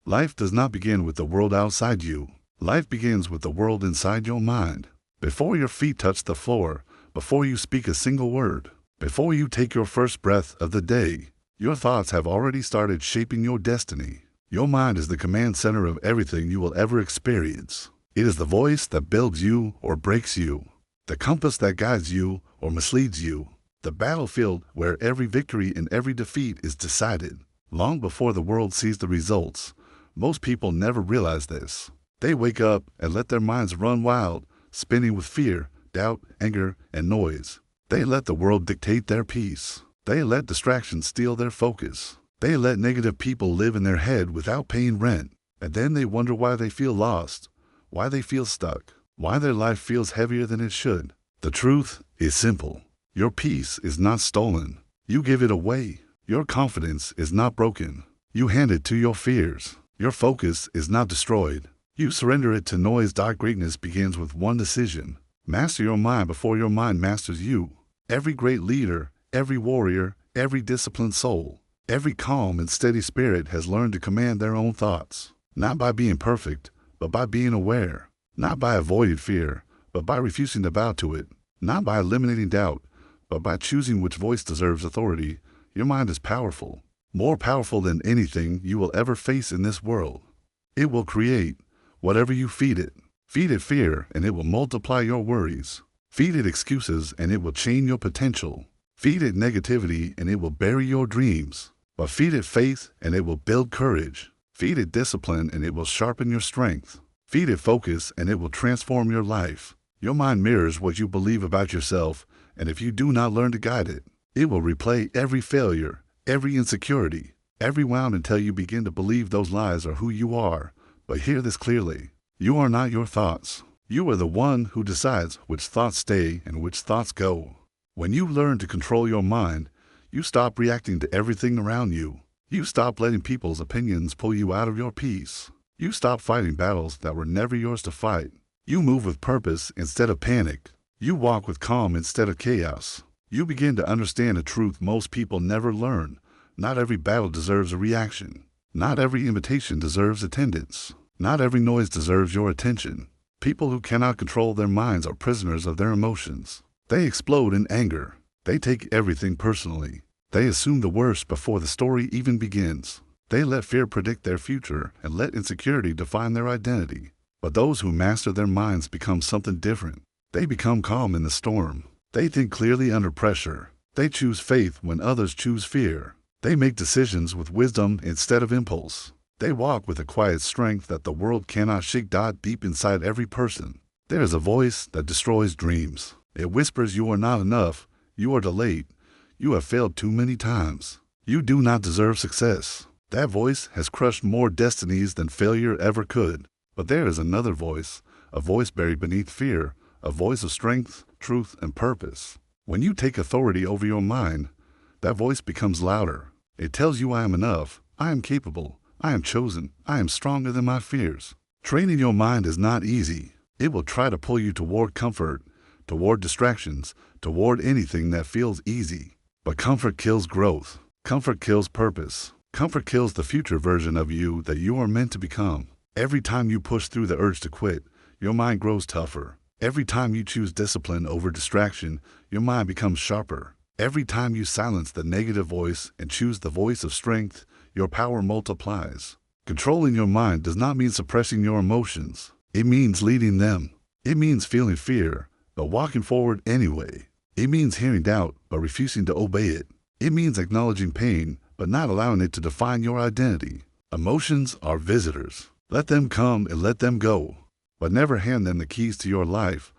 Life does not begin with the world outside you. Life begins with the world inside your mind. Before your feet touch the floor, before you speak a single word, before you take your first breath of the day, your thoughts have already started shaping your destiny. Your mind is the command center of everything you will ever experience. It is the voice that builds you or breaks you, the compass that guides you or misleads you, the battlefield where every victory and every defeat is decided. Long before the world sees the results, most people never realize this. They wake up and let their minds run wild, spinning with fear, doubt, anger, and noise. They let the world dictate their peace. They let distractions steal their focus. They let negative people live in their head without paying rent. And then they wonder why they feel lost, why they feel stuck, why their life feels heavier than it should. The truth is simple. Your peace is not stolen. You give it away. Your confidence is not broken. You hand it to your fears. Your focus is not destroyed. You surrender it to noise. Greatness begins with one decision. Master your mind before your mind masters you. Every great leader, every warrior, every disciplined soul, every calm and steady spirit has learned to command their own thoughts, not by being perfect, but by being aware, not by avoiding fear, but by refusing to bow to it, not by eliminating doubt, but by choosing which voice deserves authority. Your mind is powerful, more powerful than anything you will ever face in this world. It will create whatever you feed it. Feed it fear and it will multiply your worries. Feed it excuses and it will chain your potential. Feed it negativity and it will bury your dreams. But feed it faith and it will build courage. Feed it discipline and it will sharpen your strength. Feed it focus and it will transform your life. Your mind mirrors what you believe about yourself, and if you do not learn to guide it, it will replay every failure, every insecurity, every wound until you begin to believe those lies are who you are. But hear this clearly. You are not your thoughts. You are the one who decides which thoughts stay and which thoughts go. When you learn to control your mind, you stop reacting to everything around you. You stop letting people's opinions pull you out of your peace. You stop fighting battles that were never yours to fight. You move with purpose instead of panic. You walk with calm instead of chaos. You begin to understand a truth most people never learn. Not every battle deserves a reaction. Not every invitation deserves attendance. Not every noise deserves your attention. People who cannot control their minds are prisoners of their emotions. They explode in anger. They take everything personally. They assume the worst before the story even begins. They let fear predict their future and let insecurity define their identity. But those who master their minds become something different. They become calm in the storm. They think clearly under pressure. They choose faith when others choose fear. They make decisions with wisdom instead of impulse. They walk with a quiet strength that the world cannot shake. Deep inside every person, there is a voice that destroys dreams. It whispers you are not enough, you are delayed, you have failed too many times, you do not deserve success. That voice has crushed more destinies than failure ever could. But there is another voice, a voice buried beneath fear, a voice of strength, truth, and purpose. When you take authority over your mind, that voice becomes louder. It tells you I am enough, I am capable, I am chosen, I am stronger than my fears. Training your mind is not easy. It will try to pull you toward comfort, toward distractions, toward anything that feels easy. But comfort kills growth. Comfort kills purpose. Comfort kills the future version of you that you are meant to become. Every time you push through the urge to quit, your mind grows tougher. Every time you choose discipline over distraction, your mind becomes sharper. Every time you silence the negative voice and choose the voice of strength, your power multiplies. Controlling your mind does not mean suppressing your emotions. It means leading them. It means feeling fear, but walking forward anyway. It means hearing doubt, but refusing to obey it. It means acknowledging pain, but not allowing it to define your identity. Emotions are visitors. Let them come and let them go, but never hand them the keys to your life.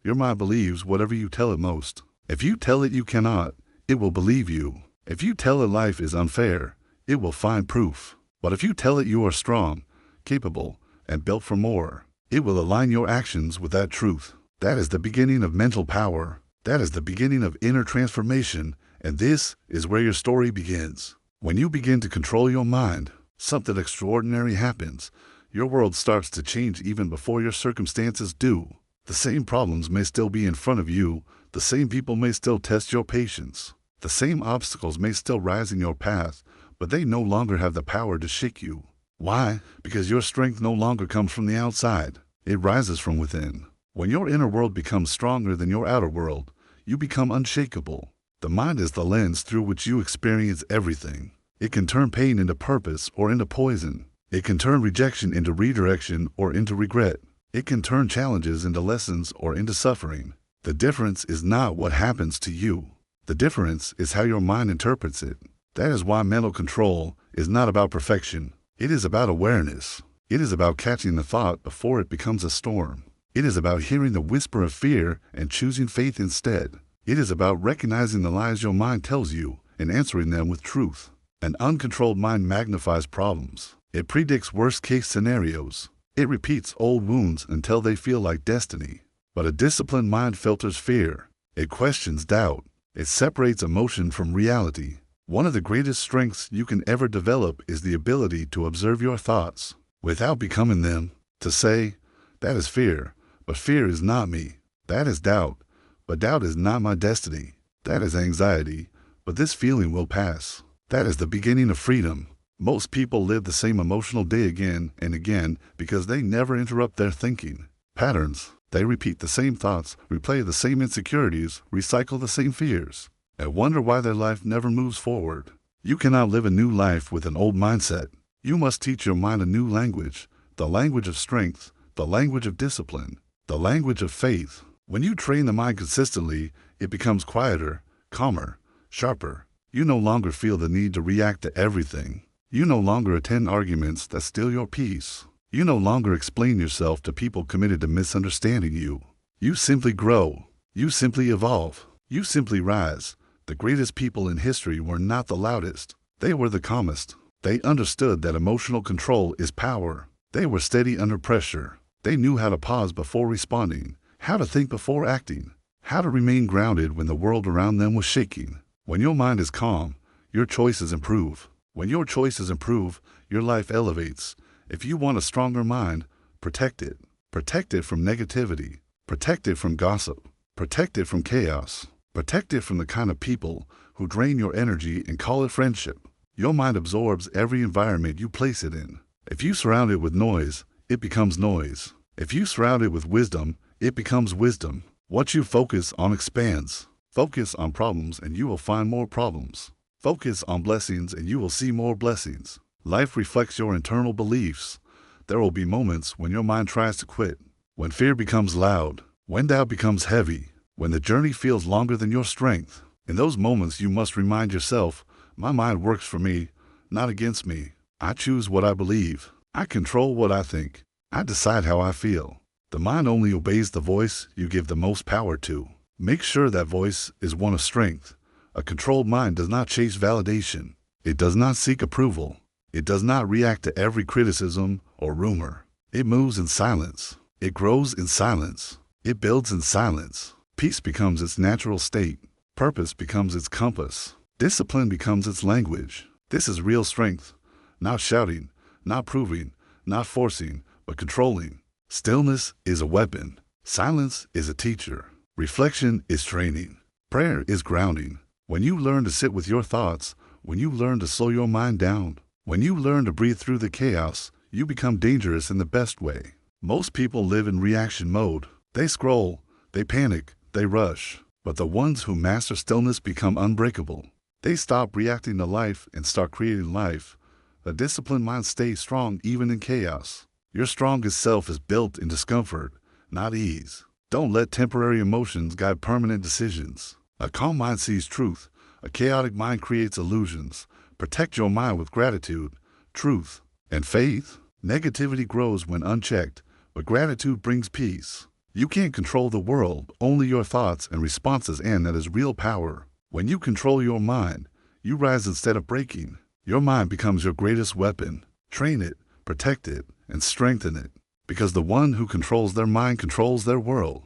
Your mind believes whatever you tell it most. If you tell it you cannot, it will believe you. If you tell it life is unfair, it will find proof. But if you tell it you are strong, capable, and built for more, it will align your actions with that truth. That is the beginning of mental power. That is the beginning of inner transformation, and this is where your story begins. When you begin to control your mind, something extraordinary happens. Your world starts to change even before your circumstances do. The same problems may still be in front of you. The same people may still test your patience. The same obstacles may still rise in your path, but they no longer have the power to shake you. Why? Because your strength no longer comes from the outside. It rises from within. When your inner world becomes stronger than your outer world, you become unshakable. The mind is the lens through which you experience everything. It can turn pain into purpose or into poison. It can turn rejection into redirection or into regret. It can turn challenges into lessons or into suffering. The difference is not what happens to you. The difference is how your mind interprets it. That is why mental control is not about perfection. It is about awareness. It is about catching the thought before it becomes a storm. It is about hearing the whisper of fear and choosing faith instead. It is about recognizing the lies your mind tells you and answering them with truth. An uncontrolled mind magnifies problems. It predicts worst-case scenarios. It repeats old wounds until they feel like destiny. But a disciplined mind filters fear. It questions doubt. It separates emotion from reality. One of the greatest strengths you can ever develop is the ability to observe your thoughts without becoming them. To say, that is fear, but fear is not me. That is doubt, but doubt is not my destiny. That is anxiety, but this feeling will pass. That is the beginning of freedom. Most people live the same emotional day again and again because they never interrupt their thinking. Patterns. They repeat the same thoughts, replay the same insecurities, recycle the same fears, and wonder why their life never moves forward. You cannot live a new life with an old mindset. You must teach your mind a new language, the language of strength, the language of discipline, the language of faith. When you train the mind consistently, it becomes quieter, calmer, sharper. You no longer feel the need to react to everything. You no longer attend arguments that steal your peace. You no longer explain yourself to people committed to misunderstanding you. You simply grow. You simply evolve. You simply rise. The greatest people in history were not the loudest. They were the calmest. They understood that emotional control is power. They were steady under pressure. They knew how to pause before responding, how to think before acting, how to remain grounded when the world around them was shaking. When your mind is calm, your choices improve. When your choices improve, your life elevates. If you want a stronger mind, protect it. Protect it from negativity. Protect it from gossip. Protect it from chaos. Protect it from the kind of people who drain your energy and call it friendship. Your mind absorbs every environment you place it in. If you surround it with noise, it becomes noise. If you surround it with wisdom, it becomes wisdom. What you focus on expands. Focus on problems and you will find more problems. Focus on blessings and you will see more blessings. Life reflects your internal beliefs. There will be moments when your mind tries to quit, when fear becomes loud, when doubt becomes heavy, when the journey feels longer than your strength. In those moments, you must remind yourself, my mind works for me, not against me. I choose what I believe. I control what I think. I decide how I feel. The mind only obeys the voice you give the most power to. Make sure that voice is one of strength. A controlled mind does not chase validation. It does not seek approval. It does not react to every criticism or rumor. It moves in silence. It grows in silence. It builds in silence. Peace becomes its natural state. Purpose becomes its compass. Discipline becomes its language. This is real strength. Not shouting, not proving, not forcing, but controlling. Stillness is a weapon. Silence is a teacher. Reflection is training. Prayer is grounding. When you learn to sit with your thoughts, when you learn to slow your mind down, when you learn to breathe through the chaos, you become dangerous in the best way. Most people live in reaction mode. They scroll, they panic, they rush. But the ones who master stillness become unbreakable. They stop reacting to life and start creating life. A disciplined mind stays strong even in chaos. Your strongest self is built in discomfort, not ease. Don't let temporary emotions guide permanent decisions. A calm mind sees truth. A chaotic mind creates illusions. Protect your mind with gratitude, truth, and faith. Negativity grows when unchecked, but gratitude brings peace. You can't control the world, only your thoughts and responses, and that is real power. When you control your mind, you rise instead of breaking. Your mind becomes your greatest weapon. Train it, protect it, and strengthen it. Because the one who controls their mind controls their world.